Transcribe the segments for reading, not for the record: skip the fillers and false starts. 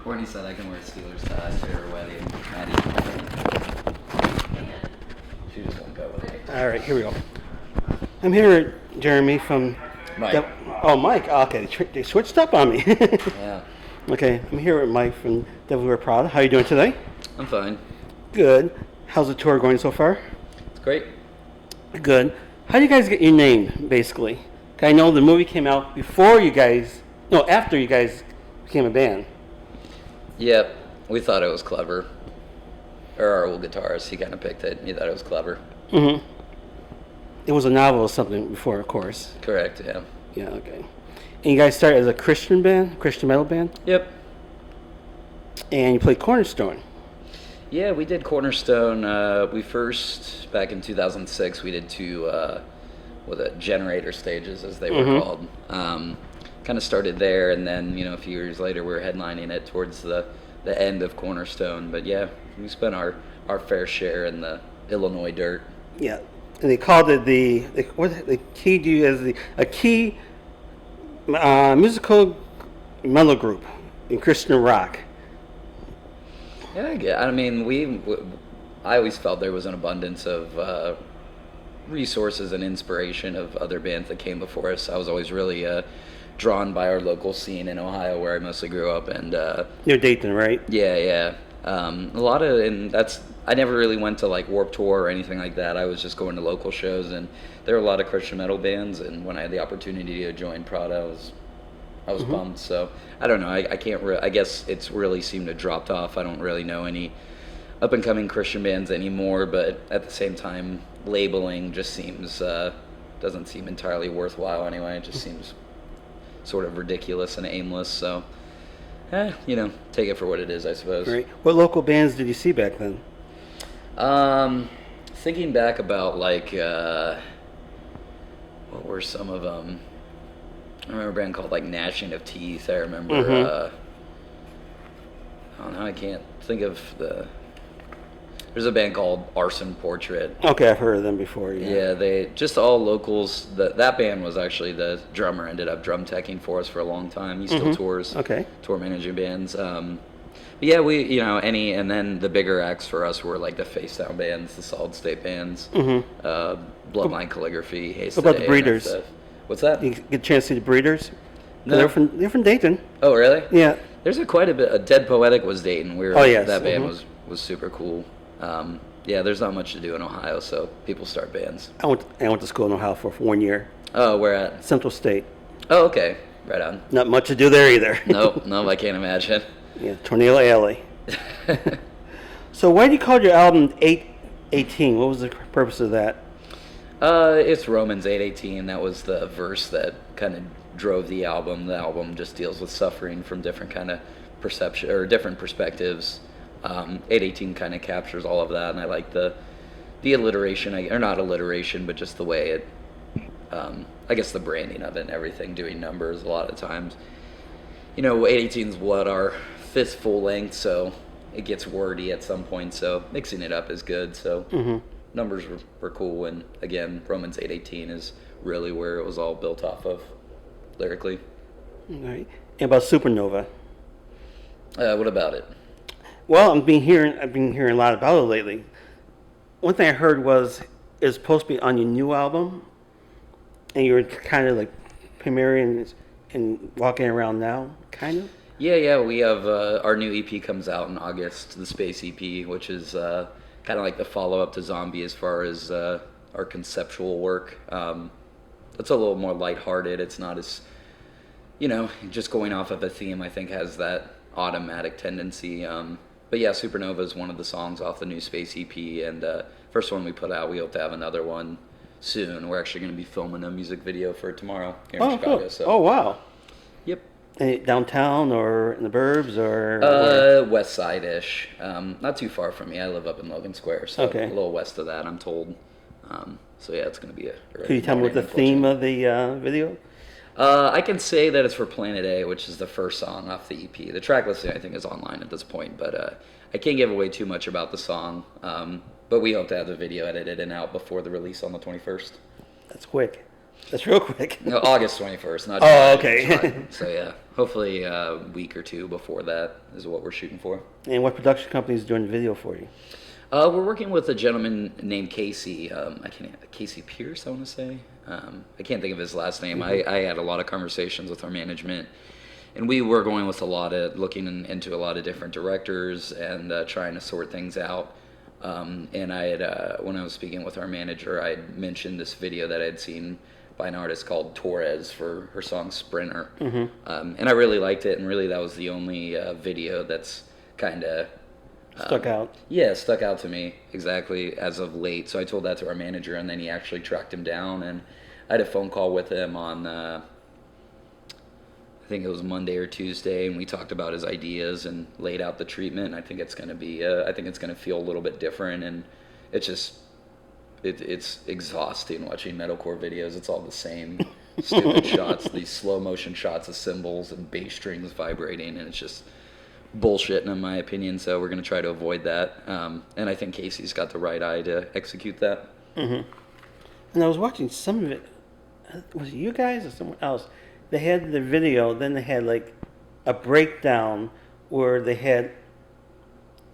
Courtney said I can wear Steelers ties to her wedding. Maddie. She just won't go with me. All right, here we go. I'm here, Jeremy, from... Mike. Mike. Okay, they switched up on me. Yeah. Okay, I'm here with Mike from Devil Wear Prada. How are you doing today? I'm fine. Good. How's the tour going so far? It's great. Good. How do you guys get your name, basically? 'Cause I know the movie came out before you guys... No, after you guys became a band. Yep. We thought it was clever. Or our old guitarist, he kind of picked it. He thought it was clever. Mm-hmm. It was a novel or something before, of course. Correct, yeah. Yeah, okay. And you guys started as a Christian band, Christian metal band? Yep. And you played Cornerstone. Yeah, we did Cornerstone. We first, back in 2006, we did two generator stages, as they were called. Kind of started there, and then, a few years later, we were headlining it towards the end of Cornerstone. But yeah, we spent our fair share in the Illinois dirt. Yeah. And they called it they keyed you as a key musical metal group in Christian rock. Yeah, I mean, I always felt there was an abundance of resources and inspiration of other bands that came before us. I was always really drawn by our local scene in Ohio, where I mostly grew up, and Near Dayton, right? Yeah. I never really went to like Warped Tour or anything like that. I was just going to local shows, and there were a lot of Christian metal bands. And when I had the opportunity to join Prada, I was bummed. So I don't know. I can't. I guess it's really seemed to dropped off. I don't really know any up and coming Christian bands anymore. But at the same time, labeling just seems doesn't seem entirely worthwhile anyway. It just seems sort of ridiculous and aimless. So. Take it for what it is, I suppose. Right. What local bands did you see back then? Thinking back about what were some of them? I remember a band called Gnashing of Teeth. I remember. I don't know. I can't think of the. There's a band called Arson Portrait. Okay, I've heard of them before. Yeah, they just all locals. That band was actually the drummer ended up drum teching for us for a long time. He still tours. Okay. Tour managing bands. But yeah, we and then the bigger acts for us were like the Face Down bands, the Solid State bands, Bloodline Calligraphy, Haste What about the Breeders? What's that? You get a chance to see the Breeders? No. They're from Dayton. Oh, really? Yeah. There's quite a bit. Dead Poetic was Dayton. Yes. That band was super cool. There's not much to do in Ohio, so people start bands. I went to school in Ohio for 1 year. Oh, where at? Central State. Oh, okay. Right on. Not much to do there either. No, I can't imagine. Yeah, Tornado Alley. So why do you call your album 818? What was the purpose of that? It's Romans 8:18. That was the verse that kind of drove the album. The album just deals with suffering from different kind of perception or different perspectives. 818 kind of captures all of that, and I like the alliteration, or not alliteration, but just the way it, I guess the branding of it and everything, doing numbers a lot of times. 818 is our fifth full length, so it gets wordy at some point, so mixing it up is good, so numbers were cool, and again, Romans 8:18 is really where it was all built off of, lyrically. All right. And about Supernova? What about it? Well, I've been hearing a lot about it lately. One thing I heard was it's supposed to be on your new album, and you're kind of like premiering and walking around now, kind of. Yeah. We have our new EP comes out in August, the Space EP, which is kind of like the follow-up to Zombie as far as our conceptual work. It's a little more lighthearted. It's not as, just going off of a theme. I think has that automatic tendency. But yeah, Supernova is one of the songs off the new Space EP, and first one we put out. We hope to have another one soon. We're actually going to be filming a music video for it tomorrow here in Chicago. Cool. So. Oh, wow. Yep. Downtown or in the burbs or? West Side-ish. Not too far from me. I live up in Logan Square, so a little west of that, I'm told. So yeah, it's going to be a. Can you tell me what the theme of the video? I can say that it's for Planet A, which is the first song off the EP. The track listing, I think, is online at this point, but I can't give away too much about the song. But we hope to have the video edited and out before the release on the 21st. That's quick. That's real quick. No, August 21st, not Oh, July. okay. So yeah, hopefully a week or two before that is what we're shooting for. And what production company is doing the video for you? We're working with a gentleman named Casey. Casey Pierce, I want to say. I can't think of his last name. I had a lot of conversations with our management, and we were going with looking into a lot of different directors and trying to sort things out. And I had, when I was speaking with our manager, I had mentioned this video that I had seen by an artist called Torres for her song Sprinter. And I really liked it, and really that was the only video that's kind of Stuck out. Yeah, stuck out to me, exactly, as of late. So I told that to our manager, and then he actually tracked him down, and I had a phone call with him on, I think it was Monday or Tuesday, and we talked about his ideas and laid out the treatment. And I think it's going to be, I think it's going to feel a little bit different, and it's just, it's exhausting watching metalcore videos. It's all the same stupid shots, these slow motion shots of cymbals and bass strings vibrating, and it's just bullshit in my opinion. So we're going to try to avoid that, and I think Casey's got the right eye to execute that. And I was watching some of it. Was it you guys or someone else? They had the video, then they had like a breakdown where they had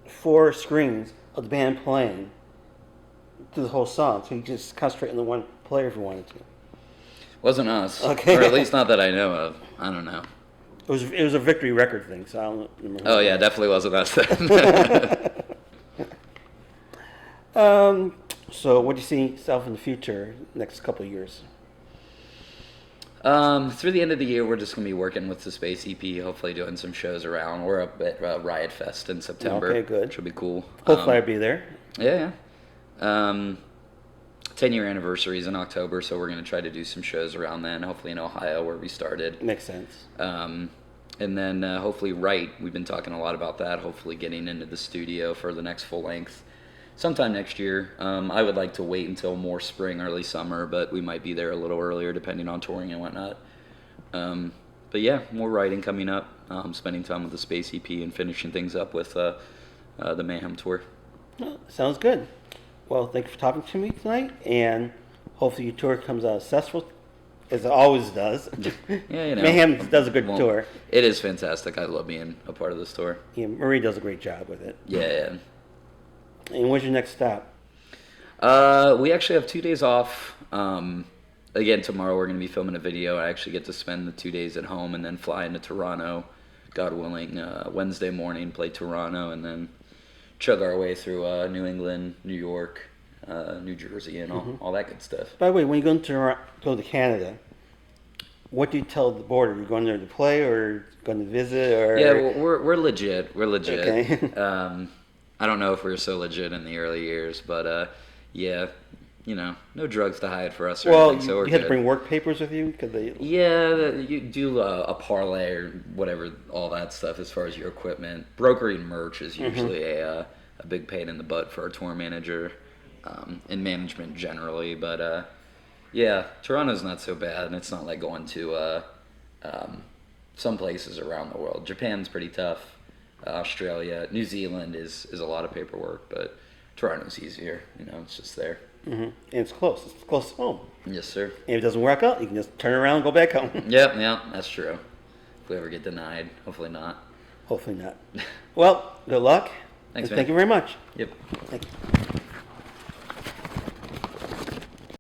4 screens of the band playing through the whole song, so you could just concentrate on the one player if you wanted to. Wasn't us, Okay. or at least not that I know of. I don't know. It was a Victory Record thing, so I don't remember. Oh yeah, definitely wasn't us then. So what do you see yourself in the future, next couple of years? Through the end of the year, we're just going to be working with the Space EP, hopefully doing some shows around. We're up at Riot Fest in September. Okay, good. Which will be cool. Hopefully I'll be there. Yeah. 10-year anniversary is in October, so we're going to try to do some shows around then, hopefully in Ohio where we started. Makes sense. And then hopefully we've been talking a lot about that, hopefully getting into the studio for the next full length sometime next year. I would like to wait until more spring, early summer, but we might be there a little earlier depending on touring and whatnot. But yeah, more writing coming up, spending time with the Space EP and finishing things up with the Mayhem tour. Well, sounds good. Well, thank you for talking to me tonight, and hopefully your tour comes out successful, as it always does. Yeah, you know. Mayhem does a good tour. It is fantastic. I love being a part of this tour. Yeah, Marie does a great job with it. Yeah. And when's your next stop? We actually have 2 days off. Again, tomorrow we're going to be filming a video. I actually get to spend the 2 days at home and then fly into Toronto, God willing, Wednesday morning, play Toronto, and then chug our way through New England, New York, New Jersey, and all that good stuff. By the way, when you go to Canada, what do you tell the border? You're going there to play or going to visit? Or Yeah, well, we're legit. We're legit. Okay. I don't know if we were so legit in the early years, but yeah, you know, no drugs to hide for us or anything, so we're you had good. to bring work papers with you? Yeah, you do a parlay or whatever, all that stuff as far as your equipment. Brokering merch is usually a big pain in the butt for our tour manager and management generally. But yeah, Toronto's not so bad, and it's not like going to some places around the world. Japan's pretty tough. Australia, New Zealand is a lot of paperwork, but Toronto's easier. You know, it's just there. And it's close. It's close to home. Yes, sir. And if it doesn't work out, you can just turn around and go back home. Yeah, that's true. If we ever get denied, hopefully not. Hopefully not. Well, good luck. Thanks, and man. thank you very much. Yep. Thank you.